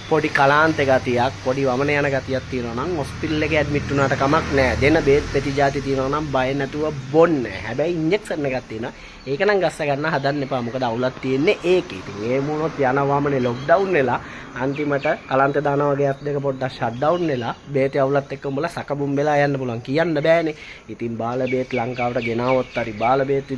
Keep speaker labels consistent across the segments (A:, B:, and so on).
A: පොඩි කලාන්ත ගතියක් පොඩි වමන යන ගතියක් තියෙනවා නම් හොස්පිටල් එකේ ඇඩ්මිට් වුණාට කමක් නැහැ. දෙන බේත් පෙති જાති තියෙනවා නම් බය නැතුව බොන්න. හැබැයි ඉන්ජෙක්ෂන් එකක් තියෙනවා. ඒක නම් ගස්ස ගන්න හදන්න එපා. මොකද අවුලක් තියෙන්නේ ඒකේ. ඉතින් ඒ මොනොත් යන වමනේ ලොක්ඩවුන් වෙලා අන්තිමට කලන්ත දානවා වගේ ඇස් දෙක පොඩ්ඩක් ෂට් ඩවුන් වෙලා බේතේ අවුලත් එක්ක උඹලා සකබුම් වෙලා යන්න පුළුවන් කියන්න බෑනේ. ඉතින් බාල බේත් ලංකාවට ගෙනාවොත් හරි බාල බේත්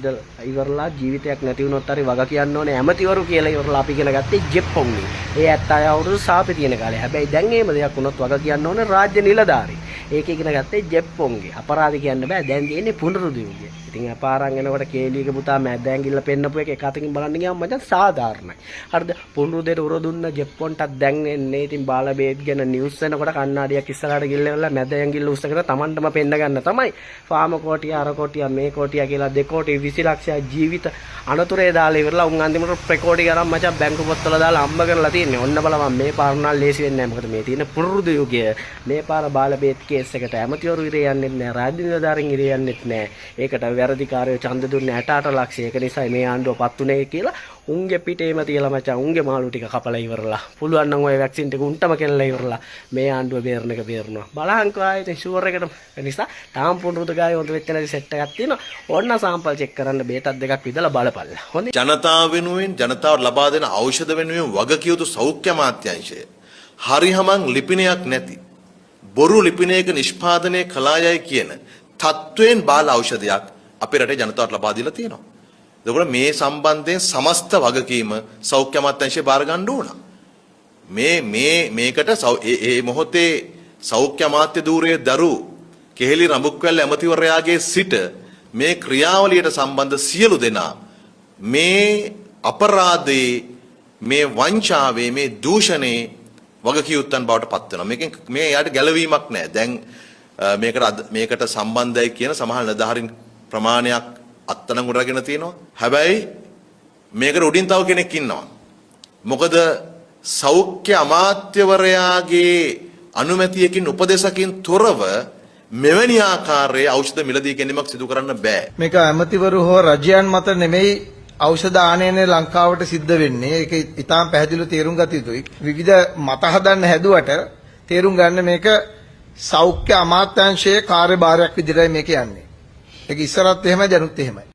A: ඉවරලා ජීවිතයක් නැති වුණොත් හරි වග කියන්න ඕනේ ඇමතිවරු කියලා ඉවරලා අපි ඉගෙන ගත්තේ ජෙප්පොන්ගේ. ඒ 70 අවුරුදු සාපේ තියෙන කාලේ. හැබැයි දැන් එහෙම දෙයක් වුණොත් වග කියන්න ඕනේ රාජ්‍ය නිලධාරී. ඒක ඉගෙන ගත්තේ ජෙප්පොන්ගේ. අපරාධ කියන්න බෑ. දැන් තියෙන්නේ පුනරුද්දීවිය. ඉතින් අපාරන් එනකොට කේලියක පුතා මැද ඇඟිල්ල පෙන්නපු එක අතකින් බලන්න ගියාම මචං සාධාරණයි. හරිද? පුනරුද්දේට උර දුන්න ජෙප්පොන්ටත් දැන් එන්නේ. ඉතින් බාල බේත් ගැන නිවුස් වෙනකොට කණ්ණාඩියක් ඉස්සරහට ගිල්ලලා මැද ඇඟිල්ල උස්සගෙන Tamanටම පෙන්න ගන්න තමයි. ෆාම කෝටිය අර කෝටිය මේ කෝටිය කියලා 2 කෝටි 20 ලක්ෂයක් ජීවිත අනතුරේ දාලා ඉවරලා උන් අන්තිමට ප්‍රකෝඩි ගණන් මචං බැංකු පොත්වල දාලා අම්බ කරලා තියෙන්නේ. ඔන්න බලවන් මේ පාරණල් ලේසි වෙන්නේ නැහැ. මොකද මේ තියෙන පුරුදු යුගය. මේ පාර බාල බේත් කේස් එකට ඇමතිවරු ඉරේ යන්නෙත් නැහැ. රාජ්‍ය නිලධාරීන් ඉරේ යන්නෙත් නැහැ. ඒකට වැරදිකාරයෝ ඡන්ද දුන්නේ 68 ලක්ෂය. ඒක නිසා මේ ආණ්ඩුව පත් උනේ කියලා උන්ගේ පිටේම තියලා මචං උන්ගේ මාළු ටික කපලා ඉවරලා. පුළුවන් නම් ඔය වැක්සින් ටික උන්ටම කෙල්ලලා ඉවරලා මේ ආණ්ඩුව බේරන එක බේරනවා. බලහන්කෝ ආයෙත් ෂුවර් එකට. ඒ නිසා තාම පුනරුද ගාය හොඳ වෙච්ච නැති සෙට් එකක් තියෙනවා. ඕන්න සාම්පල් චෙක් කරන්න බේතක් දෙකක් විදලා බලපල්ලා. හොඳයි.
B: ජනතාව වෙනුවෙන් ජනතාවට ලබා දෙන ඖෂධ වෙනුවෙන් වගකිය යුතු සෞඛ්‍ය අමාත්‍යාංශය හරිහමං ලිපිනයක් නැති බොරු ලිපිනයක නිෂ්පාදනය කළායයි කියන තත්වයෙන් බාල ඖෂධයක් අපේ රටේ ජනතාවට ලබා දීලා තියෙනවා. එතකොට මේ සම්බන්ධයෙන් සමස්ත වගකීම සෞඛ්‍ය අමාත්‍යාංශය බාර ගන්න ඕන. මේකට මේ මොහොතේ සෞඛ්‍ය අමාත්‍ය ධූරයේ දරු කෙහෙලි රඹුක්වැල්ල ඇමතිවරයාගේ සිට මේ ක්‍රියාවලියට සම්බන්ධ සියලු දෙනා මේ අපරාධයේ මේ වංචාවේ මේ දූෂණේ වගකියුත්තන් බවට පත් වෙනවා. මේකෙන් මේ යාට ගැලවීමක් නැහැ. දැන් මේකට සම්බන්ධයි කියන සමහර නිලධාරීන් ප්‍රමාණයක් අත්අඩංගුවට රැගෙන තියෙනවා. හැබැයි මේකට උඩින් තව කෙනෙක් ඉන්නවා. මොකද සෞඛ්‍ය අමාත්‍යවරයාගේ අනුමැතියකින් උපදේශකින් තොරව මෙවැනි ආකාරයේ ඖෂධ මිලදී ගැනීමක් සිදු කරන්න බෑ.
C: මේක ඇමතිවරු හෝ රජයන් මත නෙමෙයි ඖෂධ ආනයනය ලංකාවට සිද්ධ වෙන්නේ. ඒක ඉතාම පැහැදිලිව තේරුම් ගත යුතුයි. විවිධ මත හදන්න හැදුවට තේරුම් ගන්න මේක සෞඛ්‍ය අමාත්‍යාංශයේ කාර්යභාරයක් විදිහටයි මේක යන්නේ. ඒක ඉස්සරත් එහෙමයි දැනුත් එහෙමයි.